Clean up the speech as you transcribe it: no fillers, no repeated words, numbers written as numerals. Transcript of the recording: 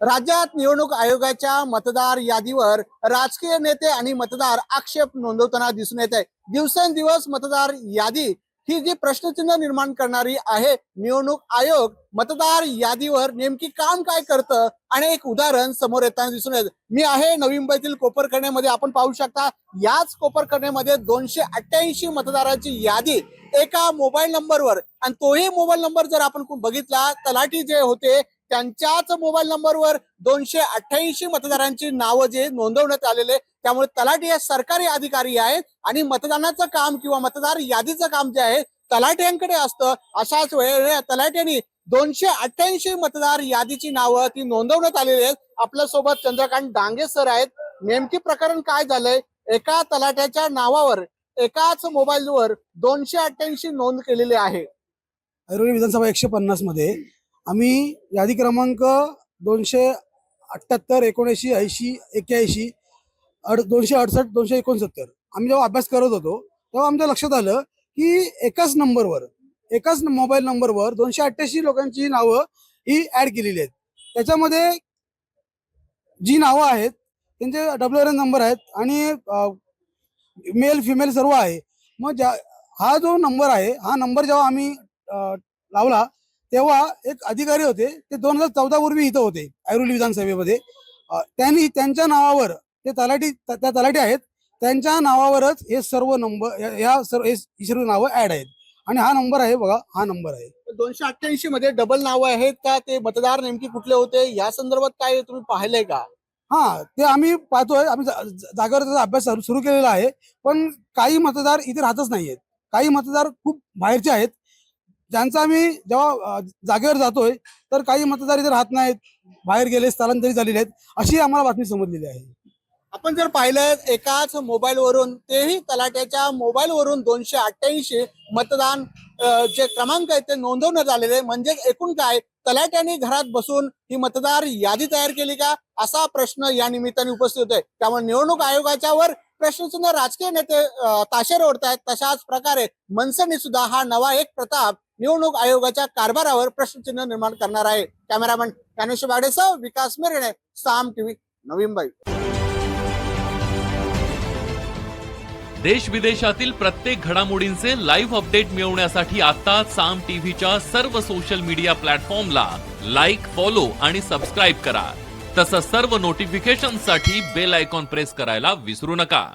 राज्यात निवडणूक आयोगाच्या मतदार यादीवर राजकीय नेते आणि मतदार आक्षेप नोंदवताना दिसून येत आहे। दिवसेंदिवस मतदार यादी ही जी प्रश्नचिन्ह निर्माण करणारी आहे। निवडणूक आयोग मतदार यादीवर नेमकी काम काय करतं आणि एक उदाहरण समोर येताना दिसून येत। मी आहे नवी मुंबईतील कोपरखैरण्यामध्ये। आपण पाहू शकता याच कोपरखैरण्यामध्ये 288 मतदारांची यादी एका मोबाईल नंबरवर, आणि तोही मोबाईल नंबर जर आपण बघितला तलाठी जे होते त्यांच्याच मोबाईल नंबरवर 288 मतदारांची नावं जे नोंदवण्यात आलेले। त्यामुळे तलाठी हे सरकारी अधिकारी आहेत आणि मतदानाचं काम किंवा मतदार यादीचं काम जे आहे तलाठ्यांकडे असतं। अशाच वेळेला तलाठ्यांनी 288 मतदार यादीची नावं ती नोंदवण्यात आलेली आहेत। आपल्या सोबत चंद्रकांत डांगे सर आहेत। नेमकी प्रकरण काय झालंय? एका तलाठ्याच्या नावावर एकाच मोबाईलवर 288 नोंद केलेली आहे। ऐरोली विधानसभा 150 मध्ये आम्ही यादी क्रमांक 278, 79, 80, 81, 268, 269 आम्ही जेव्हा अभ्यास करत होतो तेव्हा आमच्या लक्षात आलं की एकाच मोबाईल नंबरवर 288 लोकांची नावं ही ऍड केलेली आहेत। त्याच्यामध्ये जी नावं आहेत त्यांचे WRN नंबर आहेत आणि मेल फिमेल सर्व आहे। मग हा जो नंबर आहे, हा नंबर जेव्हा आम्ही लावला तेव्हा एक अधिकारी होते, ते 2014 पूर्वी इथं होते ऐरोली विधानसभेमध्ये। त्यांनी त्यांच्या नावावर ते तलाठी आहेत, त्यांच्या नावावरच हे सर्व नंबर ही सर्व नावं ऍड आहेत आणि हा नंबर आहे बघा, हा नंबर आहे। 288 मध्ये डबल नावं आहेत का? ते मतदार नेमकी कुठले होते या संदर्भात काय तुम्ही पाहिलंय का? हा, ते आम्ही पाहतोय, आम्ही जागेवर त्याचा अभ्यास सुरू केलेला आहे। पण काही मतदार इथे राहतच नाहीयेत, काही मतदार खूप बाहेरचे आहेत, ज्यांचा आम्ही जेव्हा जागेवर जातोय तर काही मतदार इथे राहत नाहीत, बाहेर गेले, स्थलांतरित झालेले आहेत, अशी आम्हाला बातमी समजलेली आहे। आपण जर पाहिलं एकाच मोबाईल वरून, तेही तलाट्याच्या मोबाईल वरून 288 मतदान जे क्रमांक आहेत ते नोंदवण्यात आलेले। म्हणजे एकूण काय, तलाट्याने घरात बसून ही मतदार यादी तयार केली का, असा प्रश्न या निमित्ताने उपस्थित होतोय। त्यामुळे निवडणूक आयोगाच्या वर प्रश्नचिन्ह राजकीय नेते ताशेरे ओढतायत। तशाच प्रकारे मनसेने सुद्धा हा नवा एक प्रताप निवडणूक आयोगाच्या कारभारावर प्रश्नचिन्ह निर्माण करणार आहे। कॅमेरामन ज्ञानेश्वर बागडेसह विकास मिरणे, साम टीव्ही, नवी मुंबई। देश विदेशातील प्रत्येक घडामोडींचे लाईव्ह अपडेट मिळवण्यासाठी आता साम टीव्हीच्या सर्व सोशल मीडिया प्लॅटफॉर्मला लाईक, फॉलो आणि सबस्क्राईब करा। तसंच सर्व नोटिफिकेशनसाठी बेल आयकॉन प्रेस करायला विसरू नका।